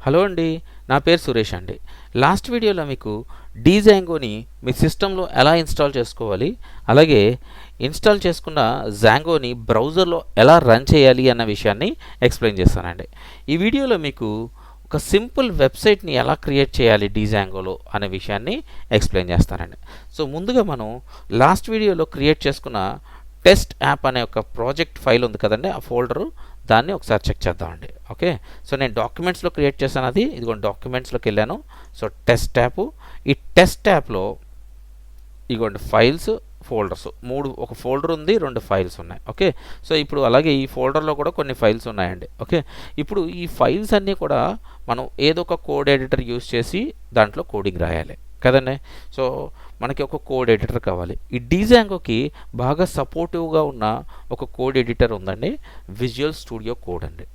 Hello అండి, నా పేరు సురేష్ అండి. లాస్ట్ వీడియోలో మీకు డీజాంగోని మీ సిస్టంలో ఎలా ఇన్స్టాల్ చేసుకోవాలి, అలాగే ఇన్స్టాల్ చేసుకున్న జాంగోని బ్రౌజర్లో ఎలా రన్ చేయాలి అన్న విషయాన్ని ఎక్స్ప్లెయిన్ చేస్తానండి. ఈ వీడియోలో మీకు ఒక సింపుల్ వెబ్సైట్ని ఎలా క్రియేట్ చేయాలి డీజాంగోలో అనే విషయాన్ని ఎక్స్ప్లెయిన్ చేస్తానండి. సో ముందుగా మనం లాస్ట్ వీడియోలో క్రియేట్ చేసుకున్న టెస్ట్ యాప్ అనే ఒక ప్రాజెక్ట్ ఫైల్ ఉంది కదండి, ఆ ఫోల్డరు దాన్ని ఒకసారి చెక్ చేద్దామండి. ఓకే, సో నేను డాక్యుమెంట్స్లో క్రియేట్ చేశాను, అది ఇదిగోండి డాక్యుమెంట్స్లోకి వెళ్ళాను. సో టెస్ట్ యాప్, ఈ టెస్ట్ యాప్లో ఇదిగోండి ఫైల్స్, ఫోల్డర్స్ మూడు, ఒక ఫోల్డర్ ఉంది, రెండు ఫైల్స్ ఉన్నాయి. ఓకే, సో ఇప్పుడు అలాగే ఈ ఫోల్డర్లో కూడా కొన్ని ఫైల్స్ ఉన్నాయండి. ఓకే, ఇప్పుడు ఈ ఫైల్స్ అన్నీ కూడా మనం ఏదో ఒక కోడ్ ఎడిటర్ యూస్ చేసి దాంట్లో కోడింగ్ రాయాలి కదండి. సో మనకి ఒక కోడ్ ఎడిటర్ కావాలి. ఈ డీజాంగోకి బాగా సపోర్టివ్గా ఉన్న ఒక కోడ్ ఎడిటర్ ఉందండి, విజువల్ స్టూడియో కోడ్ అండి.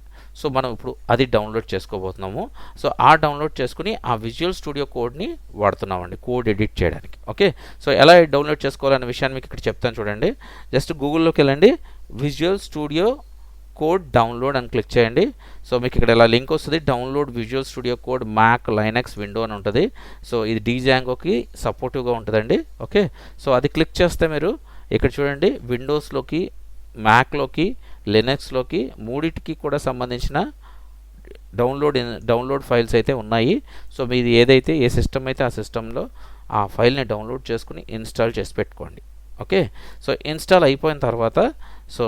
సో మనం ఇప్పుడు అది డౌన్లోడ్ చేసుకోబోతున్నాము. సో ఆ డౌన్లోడ్ చేసుకుని ఆ విజువల్ స్టూడియో కోడ్ని వాడుతున్నామండి కోడ్ ఎడిట్ చేయడానికి. ఓకే, సో ఎలా డౌన్లోడ్ చేసుకోవాలనే విషయాన్ని మీకు ఇక్కడ చెప్తాను చూడండి. జస్ట్ గూగుల్లోకి వెళ్ళండి, విజువల్ స్టూడియో కోడ్ డౌన్లోడ్ అని క్లిక్ చేయండి. సో మీకు ఇక్కడ ఇలా లింక్ వస్తుంది, download visual studio code Mac, Linux, window అని ఉంటుంది. సో ఇది డీజాంగోకి సపోర్టివ్గా ఉంటుందండి. ఓకే, సో అది క్లిక్ చేస్తే మీరు ఇక్కడ చూడండి, విండోస్లోకి, మ్యాక్లోకి, లినక్స్లోకి మూడింటికి కూడా సంబంధించిన డౌన్లోడ్ ఫైల్స్ అయితే ఉన్నాయి. సో మీది ఏదైతే ఏ సిస్టమ్ అయితే ఆ సిస్టంలో ఆ ఫైల్ని డౌన్లోడ్ చేసుకుని ఇన్స్టాల్ చేసి పెట్టుకోండి. ఓకే, సో ఇన్స్టాల్ అయిపోయిన తర్వాత సో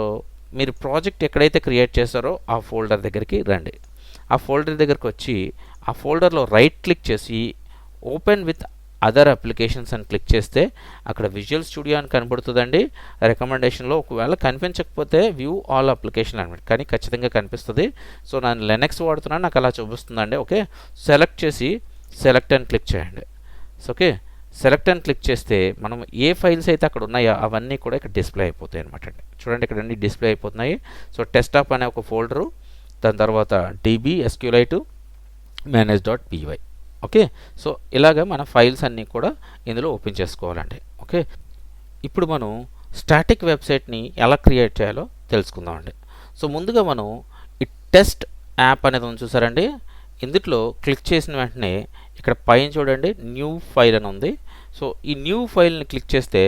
మీరు ప్రాజెక్ట్ ఎక్కడైతే క్రియేట్ చేస్తారో ఆ ఫోల్డర్ దగ్గరికి రండి. ఆ ఫోల్డర్ దగ్గరికి వచ్చి ఆ ఫోల్డర్లో రైట్ క్లిక్ చేసి ఓపెన్ విత్ అదర్ అప్లికేషన్స్ అని క్లిక్ చేస్తే అక్కడ విజువల్ స్టూడియో అని కనబడుతుందండి. రికమెండేషన్లో ఒకవేళ కనిపించకపోతే వ్యూ ఆల్ అప్లికేషన్ అనమాట, కానీ ఖచ్చితంగా కనిపిస్తుంది. సో నేను లెనక్స్ వాడుతున్నాను, నాకు అలా చూపిస్తుందండి. ఓకే, సెలెక్ట్ చేసి సెలెక్ట్ అని క్లిక్ చేయండి. సో ఓకే, సెలెక్ట్ అని క్లిక్ చేస్తే మనం ఏ ఫైల్స్ అయితే అక్కడ ఉన్నాయో అవన్నీ కూడా ఇక్కడ డిస్ప్లే అయిపోతాయి అనమాట అండి. చూడండి ఇక్కడ అన్ని డిస్ప్లే అయిపోతున్నాయి. సో డెస్క్టాప్ అనే ఒక ఫోల్డరు, దాని తర్వాత డీబీ ఎస్క్యూలైట్ manage.py. ఓకే, సో ఇలాగ మన ఫైల్స్ అన్నీ కూడా ఇందులో ఓపెన్ చేసుకోవాలండి. ఓకే, ఇప్పుడు మనం స్టాటిక్ వెబ్సైట్ని ఎలా క్రియేట్ చేయాలో తెలుసుకుందామండి. సో ముందుగా మనం ఈ టెస్ట్ యాప్ అనేది ఉంది చూసారండి, ఇందులో క్లిక్ చేసిన వెంటనే ఇక్కడ పైన చూడండి న్యూ ఫైల్ అని ఉంది. సో ఈ న్యూ ఫైల్ని క్లిక్ చేస్తే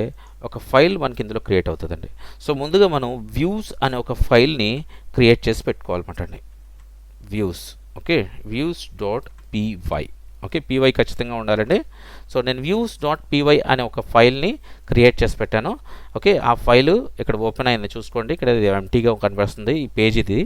ఒక ఫైల్ మనకి ఇందులో క్రియేట్ అవుతుందండి. సో ముందుగా మనం వ్యూస్ అనే ఒక ఫైల్ని క్రియేట్ చేసి పెట్టుకోవాలన్నమాట అండి. Views, okay, views.py. Okay, py ఖచ్చితంగా ఉండాలండి. సో నేను views.py అనే ఒక ఫైల్ని క్రియేట్ చేసి పెట్టాను. ఓకే, ఆ ఫైలు ఇక్కడ ఓపెన్ అయింది చూసుకోండి, ఇక్కడ ఎంటీగా కనిపిస్తుంది ఈ పేజ్ ఇది.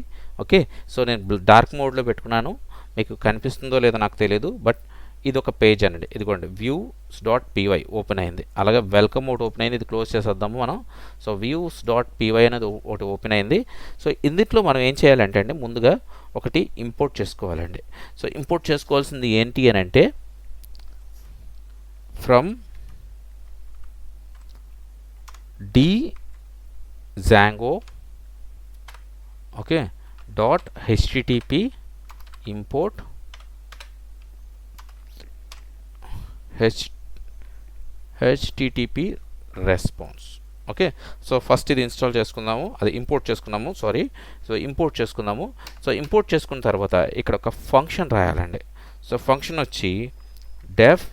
ఓకే, సో నేను డార్క్ మోడ్లో పెట్టుకున్నాను, మీకు కనిపిస్తుందో లేదో నాకు తెలియదు, బట్ ఇది ఒక పేజ్ అండి. ఇదిగోండి views.py ఓపెన్ అయింది. అలాగే వెల్కమ్ ఒకటి ఓపెన్ అయింది, ఇది క్లోజ్ చేసేద్దాము మనం. సో views.py అనేది ఒకటి ఓపెన్ అయింది. సో ఇందులో మనం ఏం చేయాలంటే అండి, ముందుగా ఒకటి ఇంపోర్ట్ చేసుకోవాలండి. సో ఇంపోర్ట్ చేసుకోవాల్సింది ఏంటి అని అంటే from Django, okay, .http import http response. Okay, so first ఇది ఇన్స్టాల్ చేసుకుందాము, అది ఇంపోర్ట్ చేసుకున్నాము, సారీ. సో ఇంపోర్ట్ చేసుకుందాము. సో ఇంపోర్ట్ చేసుకున్న తర్వాత ఇక్కడ ఒక ఫంక్షన్ రాయాలండి. సో ఫంక్షన్ వచ్చి డెఫ్,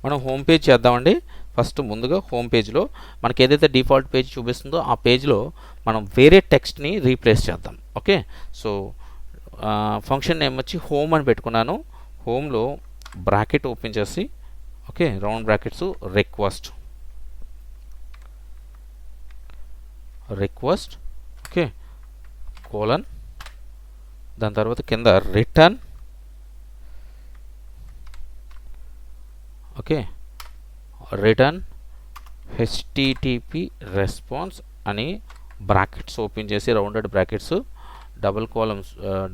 మనం హోమ్ పేజ్ చేద్దామండి. ఫస్ట్ ముందుగా హోమ్ పేజ్లో మనకి ఏదైతే డిఫాల్ట్ పేజ్ చూపిస్తుందో ఆ పేజ్లో మనం వేరే టెక్స్ట్ని రీప్లేస్ చేద్దాం. ఓకే, సో ఫంక్షన్ నేమ్ వచ్చి హోమ్ అని పెట్టుకున్నాను. హోమ్లో బ్రాకెట్ ఓపెన్ చేసి, okay, round brackets, request, okay, colon, దాని తర్వాత కింద return, okay, return http response అని బ్రాకెట్స్ ఓపెన్ చేసి రౌండెడ్ బ్రాకెట్స్,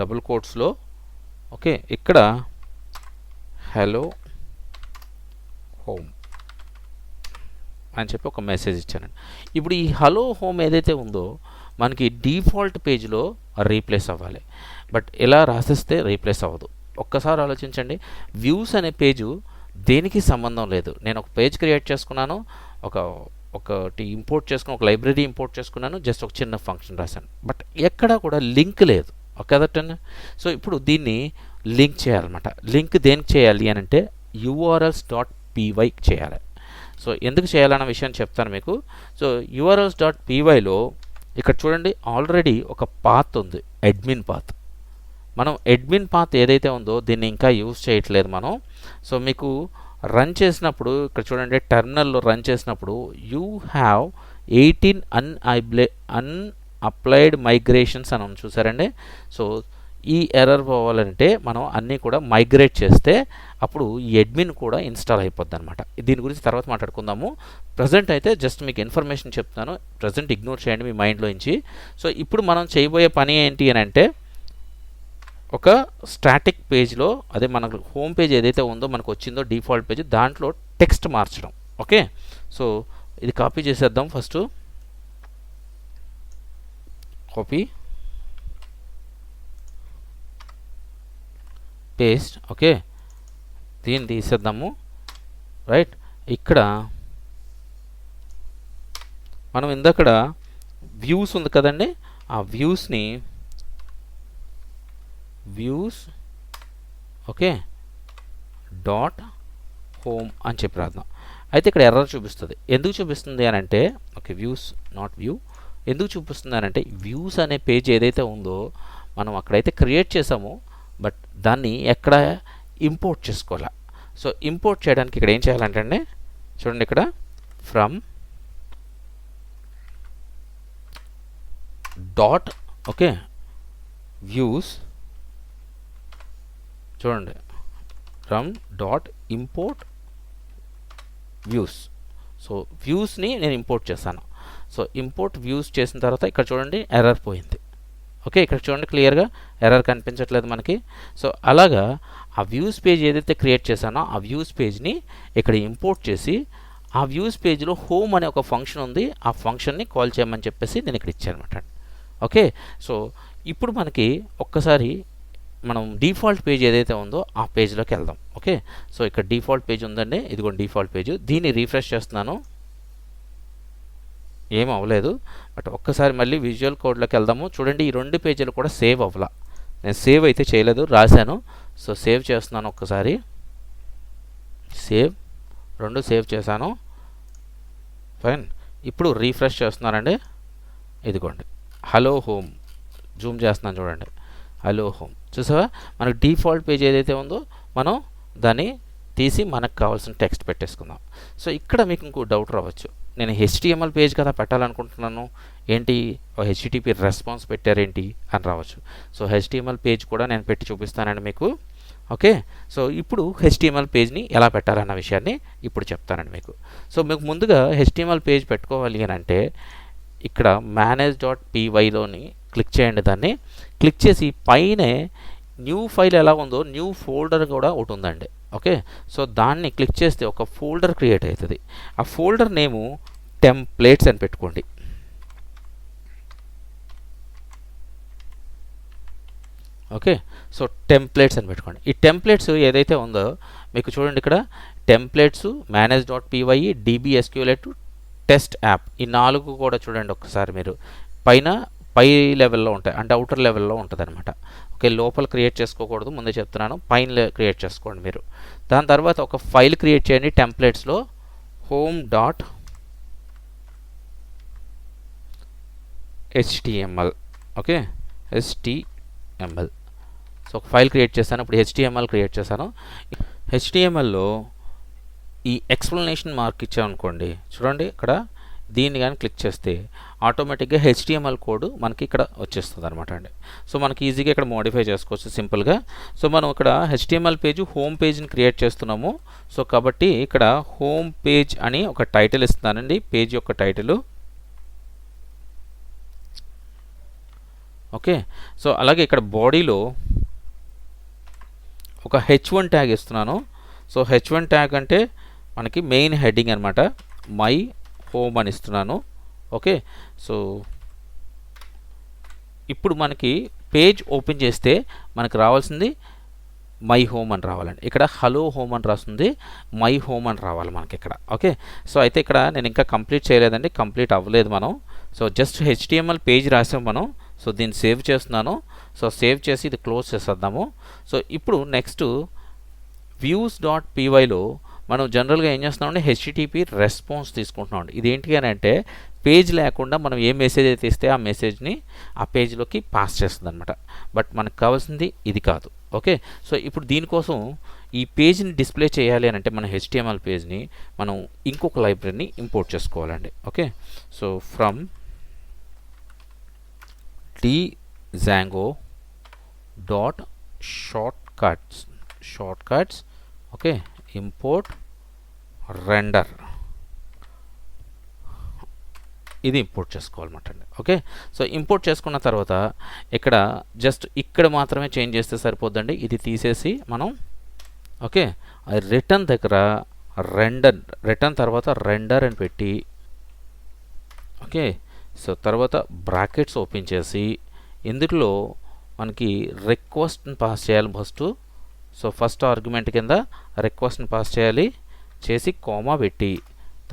డబుల్ కోట్స్లో, ఓకే, ఇక్కడ హలో హోమ్ అని చెప్పి ఒక మెసేజ్ ఇచ్చానండి. ఇప్పుడు ఈ హలో హోమ్ ఏదైతే ఉందో మనకి డిఫాల్ట్ పేజ్లో రీప్లేస్ అవ్వాలి, బట్ ఇలా రాసిస్తే రీప్లేస్ అవ్వదు. ఒక్కసారి ఆలోచించండి, వ్యూస్ అనే పేజు దేనికి సంబంధం లేదు. నేను ఒక పేజ్ క్రియేట్ చేసుకున్నాను, ఒకటి ఇంపోర్ట్ చేసుకుని, ఒక లైబ్రరీ ఇంపోర్ట్ చేసుకున్నాను, జస్ట్ ఒక చిన్న ఫంక్షన్ రాశాను, బట్ ఎక్కడా కూడా లింక్ లేదు. కదటండి. సో ఇప్పుడు దీన్ని లింక్ చేయాలన్నమాట. లింక్ దేనికి చేయాలి అని అంటే urls.py చేయాలి. సో ఎందుకు చేయాలన్న విషయం చెప్తాను మీకు. సో urls.pyలో ఇక్కడ చూడండి ఆల్రెడీ ఒక పాత్ ఉంది, అడ్మిన్ పాత్. మనం అడ్మిన్ పాత్ ఏదైతే ఉందో దీన్ని ఇంకా యూజ్ చేయట్లేదు మనం. సో మీకు రన్ చేసినప్పుడు ఇక్కడ చూడండి టెర్మినల్లో రన్ చేసినప్పుడు యూ హ్యావ్ 18 అన్అప్లైడ్ మైగ్రేషన్స్ అని ఉంది చూసారండి. సో ఈ ఎర్రర్ పోవాలంటే మనం అన్నీ కూడా మైగ్రేట్ చేస్తే అప్పుడు ఈ అడ్మిన్ కూడా ఇన్స్టాల్ అయిపోద్ది అనమాట. దీని గురించి తర్వాత మాట్లాడుకుందాము. ప్రజెంట్ అయితే జస్ట్ మీకు ఇన్ఫర్మేషన్ చెప్తాను, ప్రజెంట్ ఇగ్నోర్ చేయండి మీ మైండ్లోంచి. సో ఇప్పుడు మనం చేయబోయే పని ఏంటి అని అంటే ఒక స్టాటిక్ పేజ్లో అదే మనకు హోమ్ పేజ్ ఏదైతే ఉందో మనకు వచ్చిందో డిఫాల్ట్ పేజ్ దాంట్లో టెక్స్ట్ మార్చడం. ఓకే, సో ఇది కాపీ చేసేద్దాం. First copy paste. ఓకే, దీన్ని తీసేద్దాము. రైట్, ఇక్కడ మనం ఇందక్కడ వ్యూస్ ఉంది కదండి, ఆ వ్యూస్ని ఓకే డాట్ హోమ్ అని చెప్పి రాద్దాం. అయితే ఇక్కడ ఎర్రర్ చూపిస్తుంది. ఎందుకు చూపిస్తుంది అని అంటే ఓకే వ్యూస్ నాట్ వ్యూ. ఎందుకు చూపిస్తుంది అని అంటే వ్యూస్ అనే పేజ్ ఏదైతే ఉందో మనం అక్కడైతే క్రియేట్ చేసామో బట్ దాన్ని ఎక్కడ ఇంపోర్ట్ చేసుకోవాలా. సో ఇంపోర్ట్ చేయడానికి ఇక్కడ ఏం చేయాలంటే అండి చూడండి ఇక్కడ ఫ్రమ్ డాట్ ఓకే వ్యూస్ చూడండి from dot import views. So వ్యూస్ని నేను ఇంపోర్ట్ చేశాను. సో ఇంపోర్ట్ వ్యూస్ చేసిన తర్వాత ఇక్కడ చూడండి ఎర్రర్ పోయింది. ఓకే, ఇక్కడ చూడండి క్లియర్గా ఎర్రర్ కనిపించట్లేదు మనకి. సో అలాగా ఆ వ్యూస్ పేజ్ ఏదైతే క్రియేట్ చేశానో ఆ వ్యూస్ పేజ్ని ఇక్కడ ఇంపోర్ట్ చేసి ఆ వ్యూస్ పేజ్లో హోమ్ అనే ఒక ఫంక్షన్ ఉంది, ఆ ఫంక్షన్ని కాల్ చేయమని చెప్పేసి నేను ఇక్కడ ఇచ్చాను అనమాట. ఓకే, సో ఇప్పుడు మనకి ఒక్కసారి మనం డిఫాల్ట్ పేజ్ ఏదైతే ఉందో ఆ పేజ్లోకి వెళ్దాం. ఓకే, సో ఇక్కడ డిఫాల్ట్ పేజ్ ఉందండి, ఇదిగోండి డిఫాల్ట్ పేజ్. దీన్ని రీఫ్రెష్ చేస్తున్నాను, ఏం అవ్వలేదు. బట్ ఒక్కసారి మళ్ళీ విజువల్ కోడ్లోకి వెళ్దాము. చూడండి ఈ రెండు పేజీలు కూడా సేవ్ అవ్వలా. నేను సేవ్ అయితే చేయలేదు, రాశాను. సో సేవ్ చేస్తున్నాను ఒక్కసారి. రెండు సేవ్ చేశాను. ఫైన్, ఇప్పుడు రీఫ్రెష్ చేస్తున్నానండి. ఇదిగోండి హలో హోమ్, జూమ్ చేస్తున్నాను చూడండి, హలో హోమ్. చూసావా మనకు డిఫాల్ట్ పేజ్ ఏదైతే ఉందో మనం దాన్ని తీసి మనకు కావాల్సిన టెక్స్ట్ పెట్టేసుకుందాం. సో ఇక్కడ మీకు ఇంకో డౌట్ రావచ్చు, నేను HTML పేజ్ కదా పెట్టాలనుకుంటున్నాను, ఏంటి HTTP రెస్పాన్స్ పెట్టారేంటి అని రావచ్చు. సో HTML పేజ్ కూడా నేను పెట్టి చూపిస్తానండి మీకు. ఓకే, సో ఇప్పుడు HTML పేజ్ని ఎలా పెట్టాలన్న విషయాన్ని ఇప్పుడు చెప్తానండి మీకు. సో మీకు ముందుగా HTML పేజ్ పెట్టుకోవాలి అని అంటే ఇక్కడ manage.pyలోని క్లిక్ చేయండి. దాన్ని క్లిక్ చేసి పైనే న్యూ ఫైల్ ఎలా ఉందో న్యూ ఫోల్డర్ కూడా ఒకటి ఉందండి. ఓకే, సో దాన్ని క్లిక్ చేస్తే ఒక ఫోల్డర్ క్రియేట్ అవుతుంది. ఆ ఫోల్డర్ నేము టెంప్లేట్స్ అని పెట్టుకోండి. ఓకే, సో టెంప్లేట్స్ అని పెట్టుకోండి. ఈ టెంప్లేట్స్ ఏదైతే ఉందో మీకు చూడండి ఇక్కడ templates, manage.py, DBSQLite, test app, ఈ 4 కూడా చూడండి ఒక్కసారి మీరు పై లెవెల్లో ఉంటాయి, అంటే అవుటర్ లెవెల్లో ఉంటుంది అనమాట. ఓకే, లోపల క్రియేట్ చేసుకోకూడదు, ముందే చెప్తున్నాను, పైన క్రియేట్ చేసుకోండి మీరు. దాని తర్వాత ఒక ఫైల్ క్రియేట్ చేయండి టెంప్లెట్స్లో home.html. Okay, HTML. సో ఒక ఫైల్ క్రియేట్ చేశాను, ఇప్పుడు HTML క్రియేట్ చేశాను. HTMLలో ఈ ఎక్స్ప్లెనేషన్ మార్క్ ఇచ్చామనుకోండి, చూడండి ఇక్కడ దీన్ని కానీ క్లిక్ చేస్తే ఆటోమేటిక్గా HTML కోడ్ మనకి ఇక్కడ వచ్చేస్తుంది అనమాట అండి. సో మనకి ఈజీగా ఇక్కడ మోడిఫై చేసుకోవచ్చు సింపుల్గా. సో మనం ఇక్కడ HTML పేజ్ హోమ్ పేజ్ని క్రియేట్ చేస్తున్నాము. సో కాబట్టి ఇక్కడ హోమ్ పేజ్ అని ఒక టైటిల్ ఇస్తున్నానండి, పేజ్ యొక్క టైటిల్. ఓకే, సో అలాగే ఇక్కడ బాడీలో ఒక H1 ట్యాగ్ ఇస్తున్నాను. సో H1 ట్యాగ్ అంటే మనకి మెయిన్ హెడ్డింగ్ అనమాట, మై హోమ్ అని ఇస్తున్నాను. ఓకే, సో ఇప్పుడు మనకి పేజ్ ఓపెన్ చేస్తే మనకు రావాల్సింది మై హోమ్ అని రావాలండి. ఇక్కడ హలో హోమ్ అని రాస్తుంది, మై హోమ్ అని రావాలి మనకి ఇక్కడ. ఓకే, సో అయితే ఇక్కడ నేను ఇంకా కంప్లీట్ చేయలేదండి, కంప్లీట్ అవ్వలేదు మనం. సో జస్ట్ HTML పేజ్ రాసాం మనం. సో దీన్ని సేవ్ చేస్తున్నాను. సో సేవ్ చేసి ఇది క్లోజ్ చేసేద్దాము. సో ఇప్పుడు నెక్స్ట్ వ్యూస్ డాట్ పీవైలో మనం జనరల్గా ఏం చేస్తున్నామంటే హెచ్టిటిపి రెస్పాన్స్ తీసుకుంటున్నాం. ఇది ఏంటి అని అంటే పేజ్ లేకుండా మనం ఏ మెసేజ్ అయితే ఇస్తే ఆ మెసేజ్ని ఆ పేజ్లోకి పాస్ చేస్తుంది అనమాట. బట్ మనకు కావాల్సింది ఇది కాదు. ఓకే, సో ఇప్పుడు దీనికోసం ఈ పేజ్ని డిస్ప్లే చేయాలి అని అంటే మన హెచ్టిఎంఎల్ పేజ్ని మనం ఇంకొక లైబ్రరీని ఇంపోర్ట్ చేసుకోవాలండి. Okay, so from django dot shortcuts okay import render ఇది ఇంపోర్ట్ చేసుకోవాలన్నమాట అండి. ఓకే, సో ఇంపోర్ట్ చేసుకున్న తర్వాత ఇక్కడ జస్ట్ ఇక్కడ మాత్రమే చేంజ్ చేస్తే సరిపోద్దండి. ఇది తీసేసి మనం ఓకే రిటర్న్ దగ్గర రిటర్న్ తర్వాత రెండర్ అని పెట్టి ఓకే సో తర్వాత బ్రాకెట్స్ ఓపెన్ చేసి ఇందులో మనకి రిక్వెస్ట్ని పాస్ చేయాలి ఫస్ట్. సో ఫస్ట్ ఆర్గ్యుమెంట్ కింద రిక్వెస్ట్ని పాస్ చేయాలి, చేసి కామా పెట్టి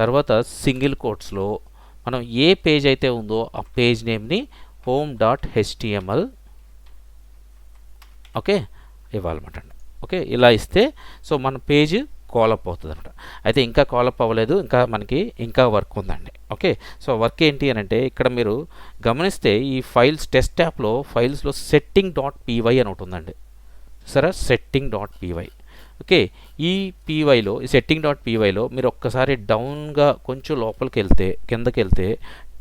తర్వాత సింగిల్ కోట్స్లో మనం ఏ పేజ్ అయితే ఉందో ఆ పేజ్ నేమ్ని home.html ఓకే ఇవ్వాలన్నమాట అండి. ఓకే, ఇలా ఇస్తే సో మన పేజ్ కాలప్ అవుతుంది అనమాట. అయితే ఇంకా కాలప్ అవ్వలేదు, ఇంకా వర్క్ ఉందండి. ఓకే, సో వర్క్ ఏంటి అని అంటే ఇక్కడ మీరు గమనిస్తే ఈ ఫైల్స్ టెస్ట్ ట్యాబ్లో ఫైల్స్లో setting.py అని ఒకటి ఉందండి. సరే, setting.py ఓకే ఈ పీవైలో ఈ setting.pyలో మీరు ఒక్కసారి డౌన్గా కొంచెం లోపలికి వెళ్తే కిందకి వెళ్తే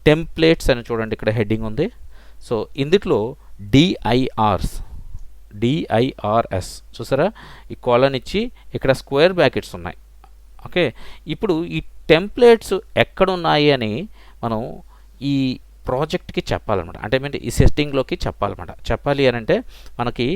టెంప్లెట్స్ అని చూడండి, ఇక్కడ హెడ్డింగ్ ఉంది. సో ఇందులో డిఐఆర్ఎస్ చూసారా, ఈ కాలన్ ఇచ్చి ఇక్కడ స్క్వేర్ బ్రాకెట్స్ ఉన్నాయి. ఓకే, ఇప్పుడు ఈ టెంప్లెట్స్ ఎక్కడున్నాయి అని మనం ఈ ప్రాజెక్ట్కి చెప్పాలన్నమాట. అంటే ఈ సెట్టింగ్లోకి చెప్పాలన్నమాట. చెప్పాలి అని అంటే మనకి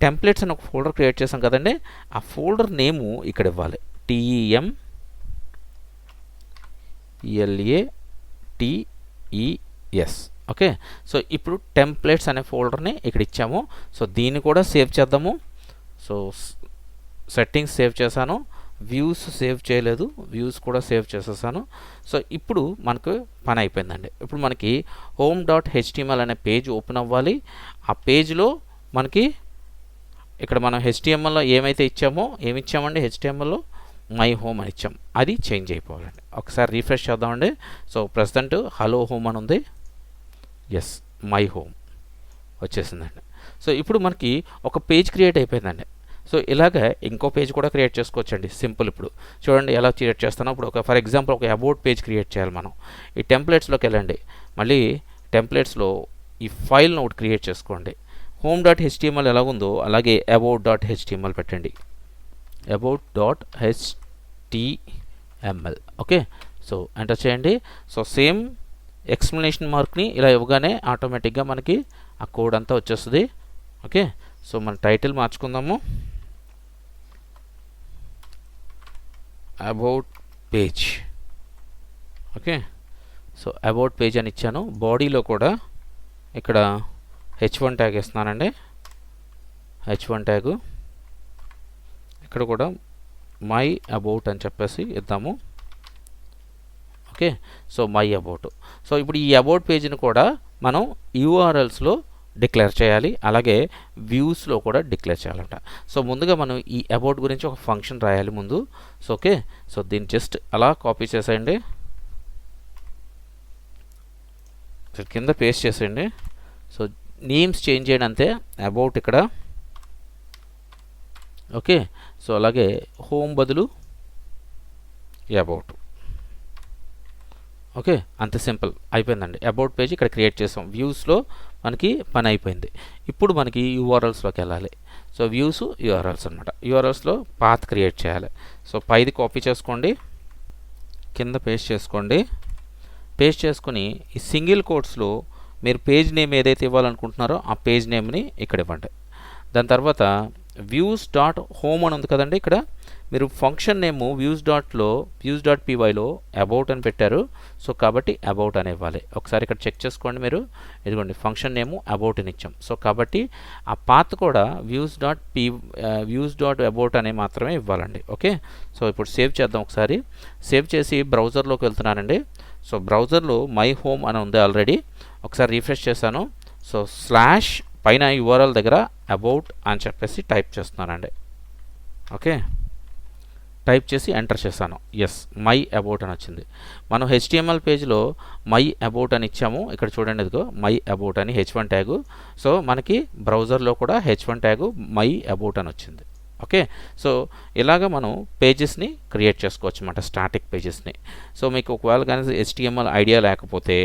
టెంప్లెట్స్ అని ఒక ఫోల్డర్ క్రియేట్ చేసాం కదండి, ఆ ఫోల్డర్ నేము ఇక్కడ ఇవ్వాలి. TEMPLATES ఓకే, సో ఇప్పుడు టెంప్లెట్స్ అనే ఫోల్డర్ని ఇక్కడ ఇచ్చాము. సో దీన్ని కూడా సేవ్ చేద్దాము. సో సెట్టింగ్స్ సేవ్ చేశాను, వ్యూస్ సేవ్ చేయలేదు, వ్యూస్ కూడా సేవ్ చేసేసాను. సో ఇప్పుడు మనకు పని అయిపోయిందండి. ఇప్పుడు మనకి home.html అనే పేజ్ ఓపెన్ అవ్వాలి. ఆ పేజ్లో మనకి ఇక్కడ మనం HTMLలో ఏమైతే ఏమి ఇచ్చామండి, HTMLలో మై హోమ్ అని ఇచ్చాం, అది చేంజ్ అయిపోవాలండి. ఒకసారి రీఫ్రెష్ చేద్దామండి. సో ప్రజెంట్ హలో హోమ్ అని ఉంది, ఎస్ మై హోమ్ వచ్చేసిందండి. సో ఇప్పుడు మనకి ఒక పేజ్ క్రియేట్ అయిపోయిందండి. సో ఇలాగ ఇంకో పేజ్ కూడా క్రియేట్ చేసుకోవచ్చండి. సింపుల్. ఇప్పుడు చూడండి ఎలా క్రియేట్ చేస్తానో. ఇప్పుడు ఫర్ ఎగ్జాంపుల్ ఒక అబౌట్ పేజ్ క్రియేట్ చేయాలి మనం. ఈ టెంప్లెట్స్లోకి వెళ్ళండి, మళ్ళీ టెంప్లెట్స్లో ఈ ఫైల్ను ఒకటి క్రియేట్ చేసుకోండి. home.html ఎలాగుందో అలాగే about.html పెట్టండి. about.html ఓకే, సో ఎంటర్ చేయండి. సో సేమ్ ఎక్స్ప్లెనేషన్ మార్క్ని ఇలా ఇవ్వగానే ఆటోమేటిక్గా మనకి ఆ కోడ్ అంతా వచ్చేస్తుంది. ఓకే, సో మన టైటిల్ మార్చుకుందాము, about page. Okay, so about page అని ఇచ్చాను. బాడీలో కూడా ఇక్కడ h1 ట్యాగ్ ఇస్తున్నానండి, h1 ట్యాగు. ఇక్కడ కూడా మై అబౌట్ అని చెప్పేసి ఇద్దాము. Okay, so my about. So ఇప్పుడు ఈ అబౌట్ పేజ్ని కూడా మనం యూఆర్ఎల్స్లో డిక్లేర్ చేయాలి, అలాగే వ్యూస్లో కూడా డిక్లేర్ చేయాలంట. సో ముందుగా మనం ఈ అబౌట్ గురించి ఒక ఫంక్షన్ రాయాలి ముందు. సో ఓకే, సో దీన్ని జస్ట్ అలా కాపీ చేసేయండి, కింద పేస్ట్ చేసేయండి. సో నేమ్స్ చేంజ్ చేయండి అంతే, అబౌట్ ఇక్కడ. ఓకే, సో అలాగే హోమ్ బదులు అబౌట్. ఓకే, అంతే సింపుల్ అయిపోయిందండి. అబౌట్ పేజ్ ఇక్కడ క్రియేట్ చేసాం, వ్యూస్లో మనకి పని అయిపోయింది. ఇప్పుడు మనకి యూఆర్ఎల్స్లోకి వెళ్ళాలి. సో వ్యూస్ యూఆర్ఎల్స్ అనమాట. యూఆర్ఎల్స్లో పాత్ క్రియేట్ చేయాలి. సో పైది కాపీ చేసుకోండి, కింద పేస్ట్ చేసుకోండి. పేస్ట్ చేసుకుని ఈ సింగిల్ కోట్స్లో మీరు పేజ్ నేమ్ ఏదైతే ఇవ్వాలనుకుంటున్నారో ఆ పేజ్ నేమ్ని ఇక్కడ ఇవ్వండి. దాని తర్వాత వ్యూస్ డాట్ హోమ్ అని ఉంది కదండి, ఇక్కడ మీరు ఫంక్షన్ నేము views.pyలో అబౌట్ అని పెట్టారు. సో కాబట్టి అబౌట్ అని ఇవ్వాలి. ఒకసారి ఇక్కడ చెక్ చేసుకోండి మీరు, ఇదిగోండి ఫంక్షన్ నేము అబౌట్ అని ఇచ్చాం. సో కాబట్టి ఆ పాత్ కూడా views.about అనే మాత్రమే ఇవ్వాలండి. ఓకే, సో ఇప్పుడు సేవ్ చేద్దాం. ఒకసారి సేవ్ చేసి బ్రౌజర్లోకి వెళ్తున్నానండి. సో బ్రౌజర్లో మై హోమ్ అని ఉంది ఆల్రెడీ. ఒకసారి రీఫ్రెష్ చేశాను. సో పైన యూఆర్ఎల్ దగ్గర అబౌట్ అని చెప్పేసి టైప్ చేస్తున్నానండి. ఓకే, టైప్ చేసి ఎంటర్ చేశాను. ఎస్, మై అబౌట్ అని వచ్చింది. మనం HTML పేజ్లో మై అబౌట్ అని ఇచ్చాము. ఇక్కడ చూడండి, ఇదిగో మై అబౌట్ అని H1 ట్యాగు. సో మనకి బ్రౌజర్లో కూడా H1 ట్యాగు మై అబౌట్ అని వచ్చింది. ఓకే, సో ఇలాగ మనం పేజెస్ని క్రియేట్ చేసుకోవచ్చు అన్నమాట, స్టాటిక్ పేజెస్ని. సో మీకు ఒకవేళ కానీ HTML ఐడియా లేకపోతే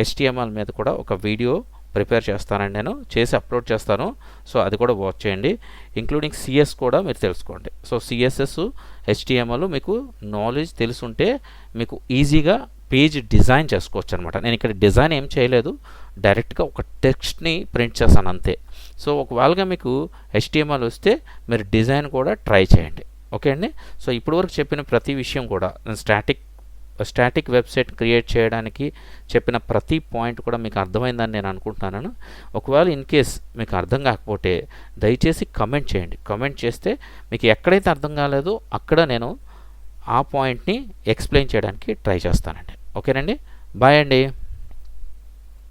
HTML మీద కూడా ఒక వీడియో ప్రిపేర్ చేస్తానండి, నేను చేసి అప్లోడ్ చేస్తాను. సో అది కూడా వాచ్ చేయండి. ఇంక్లూడింగ్ CS కూడా మీరు తెలుసుకోండి. సో CSS, HTML మీకు నాలెడ్జ్ తెలుసుంటే మీకు ఈజీగా పేజ్ డిజైన్ చేసుకోవచ్చు అనమాట. నేను ఇక్కడ డిజైన్ ఏం చేయలేదు, డైరెక్ట్గా ఒక టెక్స్ట్ని ప్రింట్ చేశాను అంతే. సో ఒకవేళగా మీకు HTML వస్తే మీరు డిజైన్ కూడా ట్రై చేయండి. ఓకే అండి. సో ఇప్పటివరకు చెప్పిన ప్రతి విషయం కూడా స్టాటిక్ వెబ్సైట్ క్రియేట్ చేయడానికి చెప్పిన ప్రతి పాయింట్ కూడా మీకు అర్థమైందని నేను అనుకుంటున్నాను. ఒకవేళ ఇన్ కేస్ మీకు అర్థం కాకపోతే దయచేసి కమెంట్ చేయండి. కమెంట్ చేస్తే మీకు ఎక్కడైతే అర్థం కాలేదో అక్కడ నేను ఆ పాయింట్ని ఎక్స్ప్లెయిన్ చేయడానికి ట్రై చేస్తానండి. ఓకేనండి, బాయ్ అండి.